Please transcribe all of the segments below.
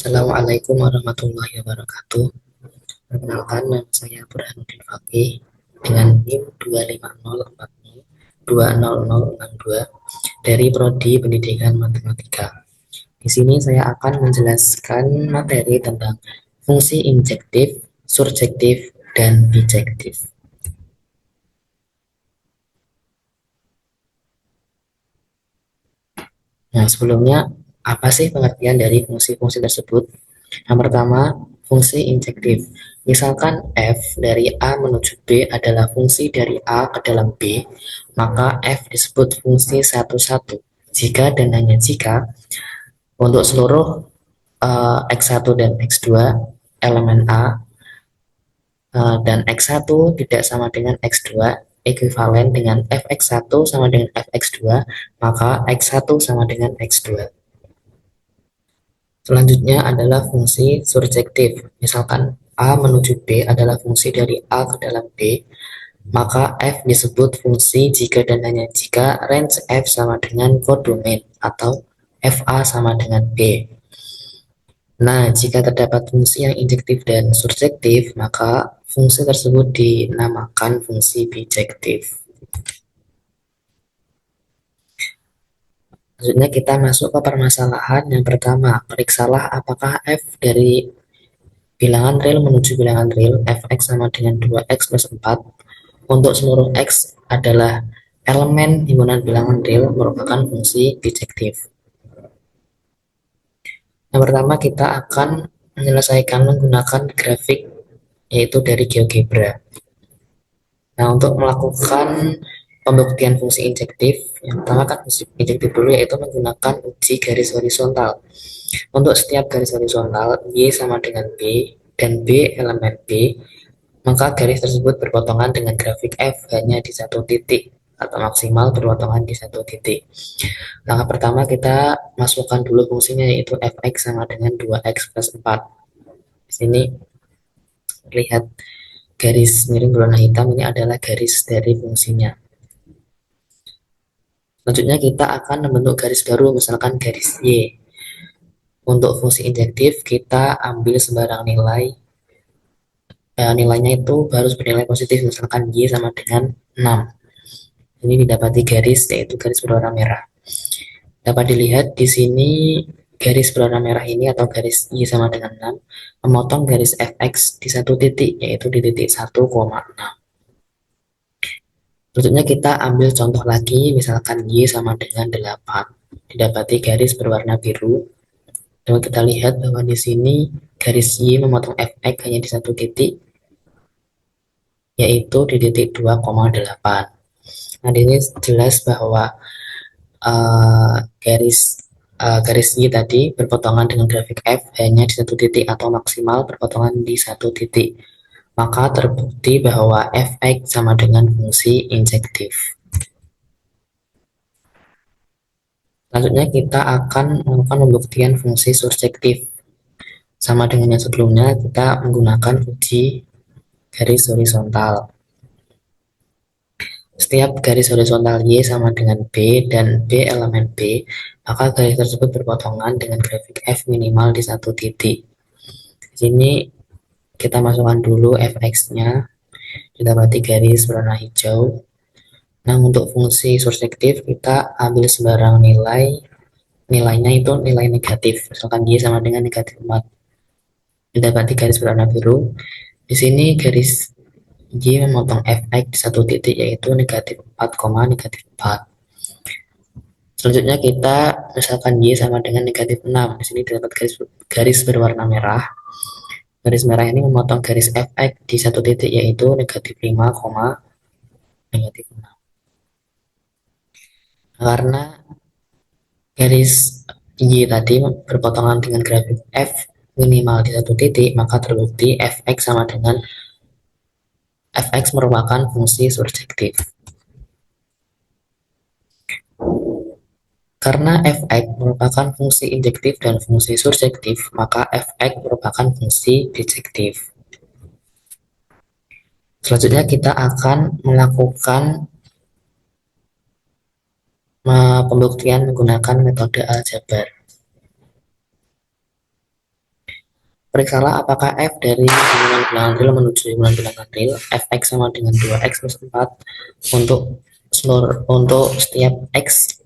Assalamualaikum warahmatullahi wabarakatuh. Perkenalkan, nama saya Burhanuddin Fakih dengan NIM 25040 20062 dari Prodi Pendidikan Matematika. Di sini saya akan menjelaskan materi tentang fungsi injektif, surjektif, dan bijektif. Nah, sebelumnya apa sih pengertian dari fungsi-fungsi tersebut? Yang pertama, fungsi injektif. Misalkan f dari A menuju B adalah fungsi dari A ke dalam B, maka f disebut fungsi satu-satu. Jika dan hanya jika untuk seluruh X1 dan X2 elemen A dan X1 tidak sama dengan X2 ekuivalen dengan fx1 sama dengan fx2, maka x1 sama dengan x2. Selanjutnya adalah fungsi surjektif. Misalkan A menuju B adalah fungsi dari A ke dalam B, maka F disebut fungsi jika dan hanya jika range F sama dengan kodomain atau FA sama dengan B. Nah, jika terdapat fungsi yang injektif dan surjektif, maka fungsi tersebut dinamakan fungsi bijektif. Selanjutnya kita masuk ke permasalahan yang pertama. Periksalah apakah F dari bilangan real menuju bilangan real fx sama dengan 2x plus 4 untuk seluruh x adalah elemen himpunan bilangan real merupakan fungsi bijektif. Yang pertama kita akan menyelesaikan menggunakan grafik yaitu dari GeoGebra. Nah, untuk melakukan pembuktian fungsi injektif, yang pertama kan fungsi injektif dulu yaitu menggunakan uji garis horizontal. Untuk setiap garis horizontal Y sama dengan B dan B elemen B, maka garis tersebut berpotongan dengan grafik F hanya di satu titik atau maksimal berpotongan di satu titik. Langkah pertama kita masukkan dulu fungsinya yaitu fx sama dengan 2x plus 4. Di sini lihat garis miring berwarna hitam ini adalah garis dari fungsinya. Selanjutnya kita akan membentuk garis baru, misalkan garis Y. Untuk fungsi injektif kita ambil sembarang nilai, nilainya itu harus bernilai positif, misalkan Y sama dengan 6. Ini didapati garis yaitu garis berwarna merah. Dapat dilihat di sini garis berwarna merah ini atau garis Y sama dengan 6 memotong garis fx di satu titik yaitu di titik 1,6. Selanjutnya kita ambil contoh lagi, misalkan Y sama dengan 8. Didapati garis berwarna biru. Dan kita lihat bahwa di sini garis Y memotong fx hanya di satu titik yaitu di titik 2,8. Nah, ini jelas bahwa garis garis Y tadi berpotongan dengan grafik F hanya di satu titik atau maksimal berpotongan di satu titik. Maka terbukti bahwa fx sama dengan fungsi injektif. Selanjutnya kita akan melakukan pembuktian fungsi surjektif. Sama dengan yang sebelumnya, kita menggunakan uji garis horizontal. Setiap garis horizontal Y sama dengan B dan B elemen B, maka garis tersebut berpotongan dengan grafik F minimal di satu titik. Di sini kita masukkan dulu fx-nya, didapati garis berwarna hijau. Nah, untuk fungsi surjektif kita ambil sembarang nilai, nilainya itu nilai negatif, misalkan Y sama dengan negatif 4. Didapati garis berwarna biru. Di sini garis Y memotong fx di satu titik yaitu negatif 4, negatif 4. Selanjutnya kita misalkan Y sama dengan negatif 6. Di sini terdapat garis berwarna merah. Garis merah ini memotong garis fx di satu titik yaitu negatif 5, negatif 6. Karena garis Y tadi berpotongan dengan grafik F minimal di satu titik, maka terbukti fx sama dengan fx merupakan fungsi surjektif. Karena fx merupakan fungsi injektif dan fungsi surjektif, maka fx merupakan fungsi bijektif. Selanjutnya kita akan melakukan pembuktian menggunakan metode aljabar. Periksalah apakah f dari hubungan bilangan real menuju hubungan bilangan real fx sama dengan 2x plus 4 untuk setiap x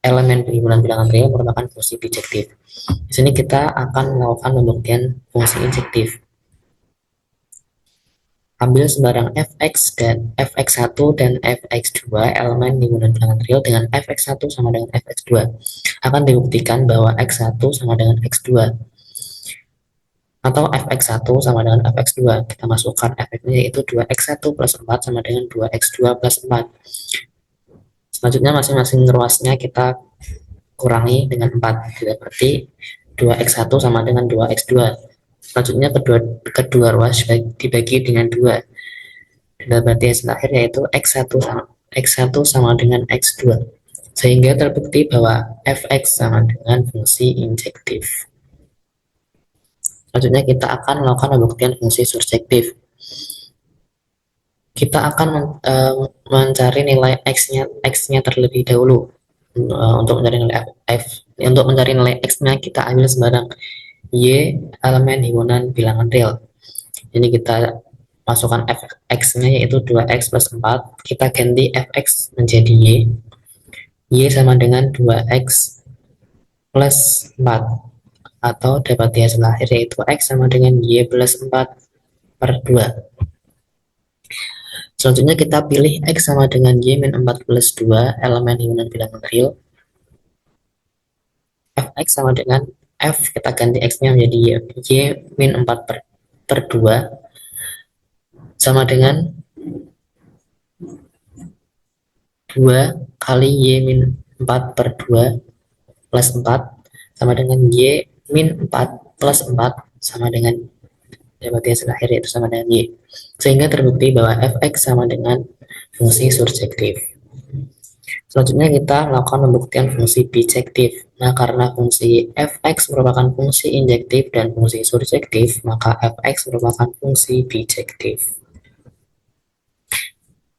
elemen hubungan bilangan real merupakan fungsi bijektif. Di sini kita akan melakukan pembuktian fungsi injektif. Ambil sembarang fx dan fx1 dan fx2 elemen hubungan bilangan real dengan fx1 sama dengan fx2. Akan dibuktikan bahwa x1 sama dengan x2 atau fx1 sama dengan fx2. Kita masukkan fx-nya yaitu 2x1 plus 4 sama dengan 2x2 plus 4. Selanjutnya masing-masing ruasnya kita kurangi dengan 4. Berarti 2x1 sama dengan 2x2. Selanjutnya kedua ruas dibagi dengan 2. Berarti hasil akhir yaitu x1 sama dengan x2. Sehingga terbukti bahwa fx sama dengan fungsi injektif. Selanjutnya kita akan melakukan pembuktian fungsi surjektif. Kita akan mencari nilai x-nya terlebih dahulu. Untuk mencari nilai untuk mencari nilai x-nya kita ambil sembarang y elemen himpunan bilangan real. Jadi kita masukkan fx-nya yaitu 2x plus 4. Kita ganti fx menjadi y sama dengan 2x plus 4. Atau dapat hasil akhir yaitu x sama dengan y plus 4 per 2. Selanjutnya kita pilih x sama dengan y min 4 plus 2 elemen himpunan bilangan real. Fx sama dengan f, kita ganti x-nya menjadi y min 4 per 2 sama dengan 2 kali y min 4 per 2 plus 4 sama dengan y min 4 plus 4 sama dengan dapat hasil akhir yaitu sama dengan y. Sehingga terbukti bahwa fx sama dengan fungsi surjektif. Selanjutnya kita melakukan pembuktian fungsi bijektif. Nah, karena fungsi fx merupakan fungsi injektif dan fungsi surjektif, maka fx merupakan fungsi bijektif.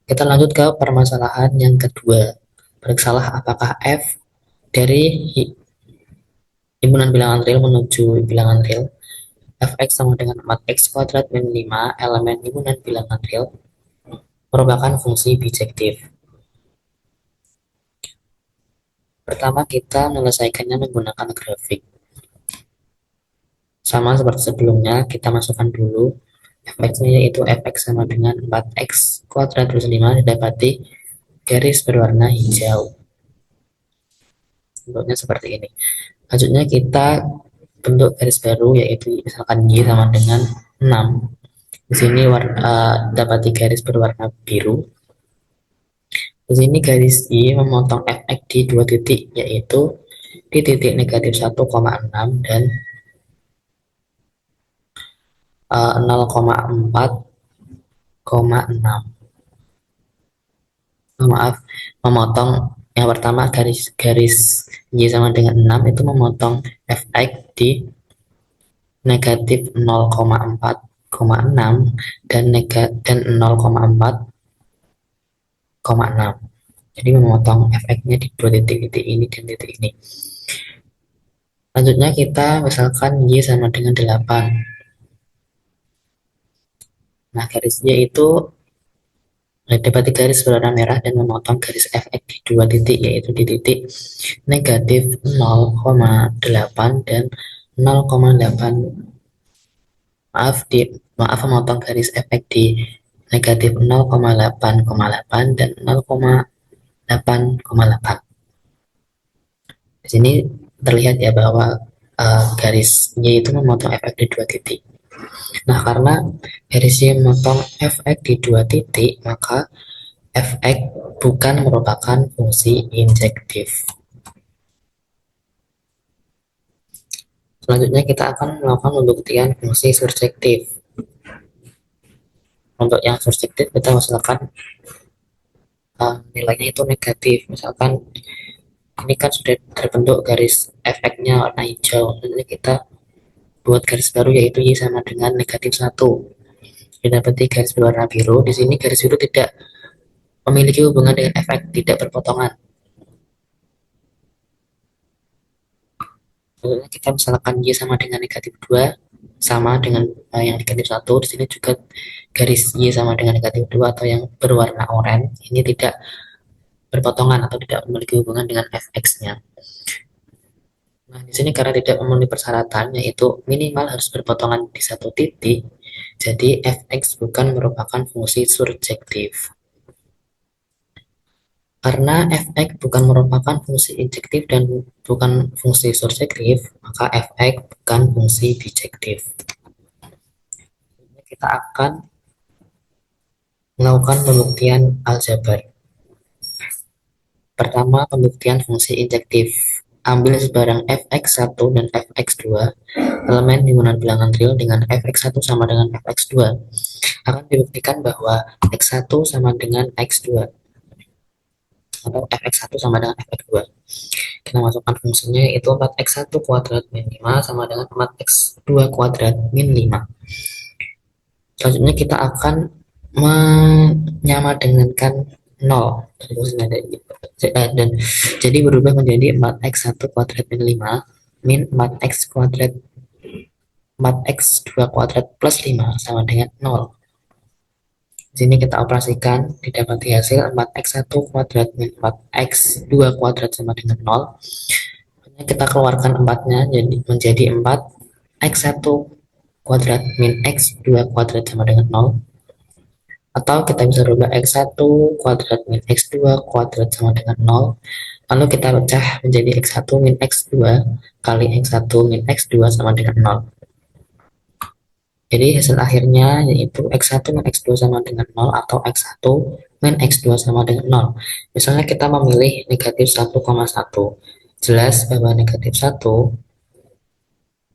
Kita lanjut ke permasalahan yang kedua. Periksalah apakah f dari himpunan bilangan real menuju bilangan real fx sama dengan 4x kuadrat min 5 elemen himpunan bilangan real merupakan fungsi bijektif. Pertama kita menyelesaikannya menggunakan grafik. Sama seperti sebelumnya, kita masukkan dulu fx-nya yaitu fx sama dengan 4x kuadrat plus 5 didapati garis berwarna hijau. Bentuknya seperti ini. Selanjutnya kita bentuk garis baru yaitu misalkan y sama dengan 6. Di sini dapati garis berwarna biru. Di sini garis Y memotong fx di dua titik yaitu di titik negatif 1,6 dan 0,4,6. Maaf, memotong yang pertama garis Y sama dengan 6 itu memotong fx di negatif 0,4,6 dan 0,4,6. Jadi memotong fx-nya di dua titik ini dan titik ini. Selanjutnya kita misalkan Y sama dengan 8. Nah, garis Y itu dapat garis berwarna merah dan memotong garis fx di dua titik yaitu di titik negatif 0,8 dan 0,8 maaf memotong garis fx di negatif 0,8,8 dan 0,8,8. Di sini terlihat ya bahwa garisnya itu memotong fx di dua titik. Nah, karena garisnya memotong fx di dua titik, maka fx bukan merupakan fungsi injektif. Selanjutnya kita akan melakukan pembuktian fungsi surjektif. Untuk yang surjektif kita misalkan nilainya itu negatif. Misalkan ini kan sudah terbentuk garis fx-nya warna hijau. Nanti kita buat garis baru yaitu Y sama dengan negatif 1. Didapati garis berwarna biru. Di sini garis biru tidak memiliki hubungan dengan fx, tidak berpotongan. Kita misalkan Y sama dengan negatif 2 sama dengan yang negatif 1. Di sini juga garis Y sama dengan negatif 2 atau yang berwarna oranye ini tidak berpotongan atau tidak memiliki hubungan dengan fx-nya. Nah, di sini karena tidak memenuhi persyaratan, yaitu minimal harus berpotongan di satu titik, jadi fx bukan merupakan fungsi surjektif. Karena fx bukan merupakan fungsi injektif dan bukan fungsi surjektif, maka fx bukan fungsi bijektif. Kita akan melakukan pembuktian aljabar. Pertama, pembuktian fungsi injektif. Ambil sebarang fx1 dan fx2, elemen himpunan bilangan real dengan fx1 sama dengan fx2. Akan dibuktikan bahwa x1 sama dengan x2 atau fx1 sama dengan fx2. Kita masukkan fungsinya yaitu 4x1 kuadrat min 5 sama dengan 4x2 kuadrat min 5. Selanjutnya kita akan menyamadengankan 0 dan jadi berubah menjadi 4x1 kuadrat min 5 min 4x kuadrat 4x2 kuadrat plus 5 sama dengan 0. Di sini kita operasikan, didapati hasil 4x1 kuadrat min 4x2 kuadrat sama dengan 0. Kita keluarkan 4-nya jadi menjadi 4x1 kuadrat min x2 kuadrat sama dengan 0. Atau kita bisa rubah x1 kuadrat min x2 kuadrat sama dengan 0. Lalu kita pecah menjadi x1 min x2 kali x1 min x2 sama dengan 0. Jadi hasil akhirnya yaitu x1 min x2 sama dengan 0 atau x1 min x2 sama dengan 0. Misalnya kita memilih negatif 1,1. Jelas bahwa negatif 1,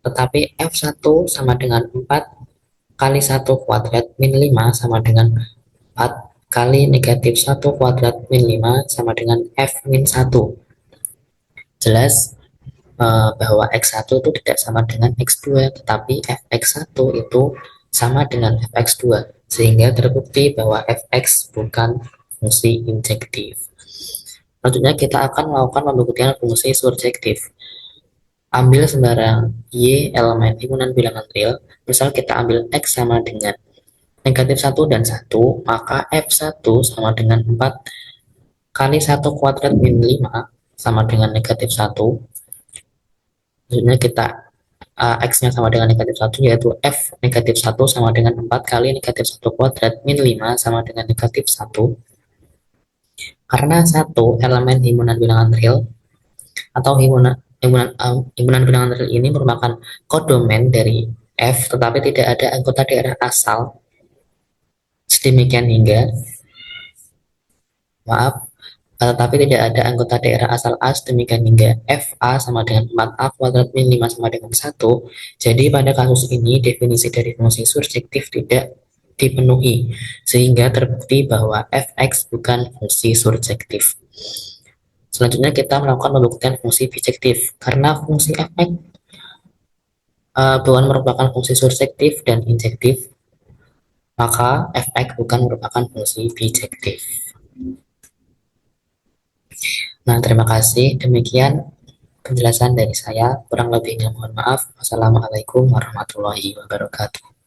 tetapi f1 sama dengan 4 kali 1 kuadrat min 5 sama dengan 4 kali negatif 1 kuadrat min 5 sama dengan f min 1. Jelas bahwa x1 itu tidak sama dengan x2, tetapi fx1 itu sama dengan fx2, sehingga terbukti bahwa fx bukan fungsi injektif. Selanjutnya kita akan melakukan pembuktian fungsi surjektif. Ambil sembarang y elemen himpunan bilangan real, misal kita ambil x sama dengan negatif 1 dan 1, maka f1 sama dengan 4 kali 1 kuadrat min 5 sama dengan negatif 1. Maksudnya kita x-nya sama dengan negatif 1, yaitu f negatif 1 sama dengan 4 kali negatif 1 kuadrat min 5 sama dengan negatif 1. Karena 1 elemen himpunan bilangan real atau himpunan bilangan real ini merupakan kodomen dari f, tetapi tidak ada anggota daerah asal sedemikian hingga tetapi tidak ada anggota daerah asal A sedemikian hingga FA sama dengan 4A kuadrat min 5 sama dengan 1. Jadi pada kasus ini definisi dari fungsi surjektif tidak dipenuhi, sehingga terbukti bahwa fx bukan fungsi surjektif. Selanjutnya kita melakukan pembuktian fungsi bijektif. Karena fungsi fx bukan merupakan fungsi surjektif dan injektif, maka fx bukan merupakan fungsi bijektif. Nah, terima kasih. Demikian penjelasan dari saya. Kurang lebihnya mohon maaf. Wassalamualaikum warahmatullahi wabarakatuh.